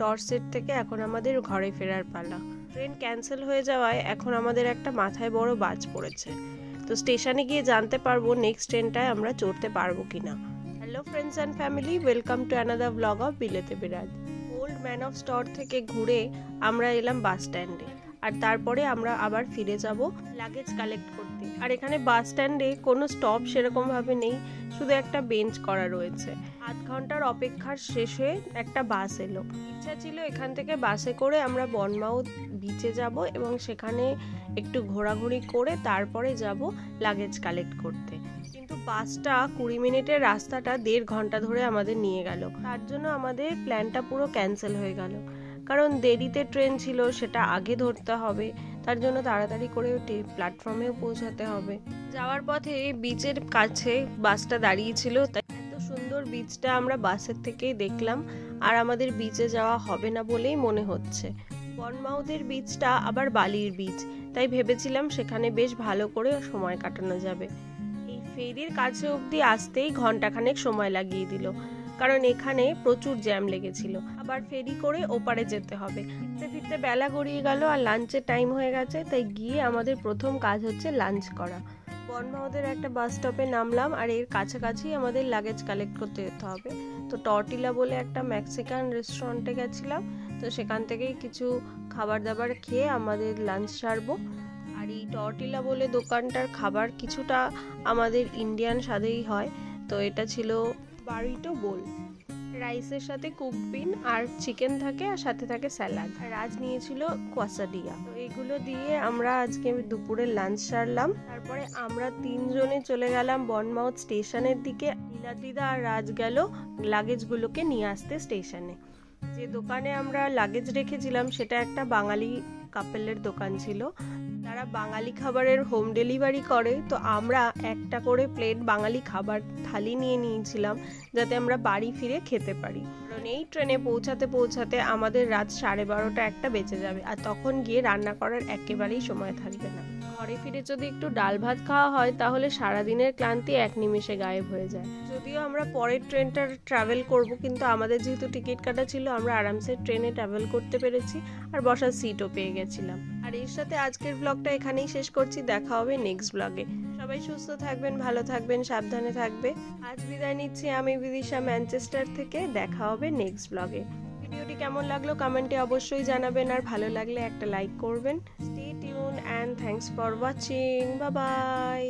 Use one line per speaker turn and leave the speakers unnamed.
Dorset থেকে এখন আমাদের ঘরে ফেরার পালা। ট্রেন ক্যান্সেল হয়ে যাওয়ায় এখন আমাদের একটা মাথায় বড় বাজ পড়েছে। তো স্টেশনে গিয়ে জানতে পারবো নেক্সট ট্রেনটায় আমরা চড়তে পারবো কিনা। Hello friends and family, welcome to another blog of বিলেতে Birat. Old man of Storr থেকে ঘুরে আমরা এলাম বাস স্ট্যান্ডে, আর তারপরে আমরা আবার ফিরে যাব লাগেজ কালেক্ট করতে। আর এখানে বাস স্ট্যান্ডে কোনো স্টপ সেরকম ভাবে নেই, শুধু একটা বেঞ্চ করা রয়েছে। আধ ঘন্টার অপেক্ষার শেষে একটা বাস এলো। ইচ্ছা ছিল এখান থেকে বাসে করে আমরা বনমাউথ বিচে যাব এবং সেখানে একটু ঘোরাঘুরি করে তারপরে যাব লাগেজ কালেক্ট করতে। কিন্তু বাসটা 20 মিনিটের রাস্তাটা 1.5 ঘন্টা ধরে আমাদের নিয়ে গেল। তার জন্য আমাদের প্ল্যানটা পুরো ক্যান্সেল হয়ে গেল, কারণ দেরিতে ট্রেন ছিল, সেটা আগে ধরতে হবে। তার জন্য তাড়াতাড়ি করে প্ল্যাটফর্মেও পৌঁছাতে হবে। যাওয়ার পথে বিচের কাছে বাসটা দাঁড়িয়েছিল, তাই এত সুন্দর বিচটা আমরা বাসের থেকেই দেখলাম, আর আমাদের বিচে যাওয়া হবে না বলেই মনে হচ্ছে। বনমাউথের বিচটা আবার বালির বিচ, তাই ভেবেছিলাম সেখানে বেশ ভালো করে সময় কাটানো যাবে। এই ফেরির কাছে অবধি আসতেই ঘন্টাখানেক সময় লাগিয়ে দিল, কারণ এখানে প্রচুর জ্যাম লেগেছিল। আবার ফেরি করে ওপারে যেতে হবে। ফিরতে ফিরতে বেলা গড়িয়ে গেল আর লাঞ্চের টাইম হয়ে গেছে, তাই গিয়ে আমাদের প্রথম কাজ হচ্ছে লাঞ্চ করা। বনমাউথের একটা বাস স্টপে নামলাম, আর এর কাছাকাছি আমাদের লাগেজ কালেক্ট করতে যেতে হবে। তো টর্টিলা বলে একটা মেক্সিকান রেস্টুরেন্টে গেছিলাম, তো সেখান থেকেই কিছু খাবার দাবার খেয়ে আমাদের লাঞ্চ সারবো। আর এই টর্টিলা বলে দোকানটার খাবার কিছুটা আমাদের ইন্ডিয়ান স্বাদেই হয়। তো এটা ছিল বারিটো বোল, রাইসের সাথে কুক বিন আর চিকেন থাকে, আর সাথে থাকে স্যালাড। আর আজ নিয়েছিল কোয়াসাডিয়া। তো এগুলো দিয়ে আমরা আজকে দুপুরে লাঞ্চ সারলাম। তারপরে আমরা 3 জনে চলে গেলাম বনমাউথ স্টেশনের দিকে। লীলাদিদা আর রাজ গেল লাগেজগুলোকে নিয়ে আসতে স্টেশনে। যে দোকানে আমরা লাগেজ রেখেছিলাম সেটা একটা বাঙালি কাপেলের দোকান ছিল। তারা বাঙালি খাবারের হোম ডেলিভারি করে, তো আমরা একটা করে প্লেট বাঙালি খাবার থালি নিয়ে নিয়েছিলাম, যাতে আমরা বাড়ি ফিরে খেতে পারি। কারণ এই ট্রেনে পৌঁছাতে পৌঁছাতে আমাদের রাত 12:30 একটা বেঁচে যাবে, আর তখন গিয়ে রান্না করার একেবারেই সময় থাকবে না। ঘরে ফিরে যদি একটু ডাল ভাত খাওয়া হয় তাহলে সারাদিনের ক্লান্তি এক নিমেষে গায়েব হয়ে যায়। যদিও আমরা পরের ট্রেনটা ট্রাভেল করব, কিন্তু আমাদের যেহেতু টিকিট কাটা ছিল আমরা আরামসে ট্রেনে ট্রাভেল করতে পেরেছি, আর বসার সিটও পেয়ে গেছিলাম। আর এর সাথে আজকের ব্লগটা এখানেই শেষ করছি। দেখা হবে নেক্সট ব্লগে। সবাই সুস্থ থাকবেন, ভালো থাকবেন, সাবধানে থাকবে। আজ বিদায় নিচ্ছি আমি বিদিশা ম্যানচেস্টার থেকে। দেখা হবে নেক্সট ব্লগে। ভিডিওটি কেমন লাগলো কমেন্টে অবশ্যই জানাবেন, আর ভালো লাগলে একটা লাইক করবেন। Stay tune and thanks for watching. Bye bye.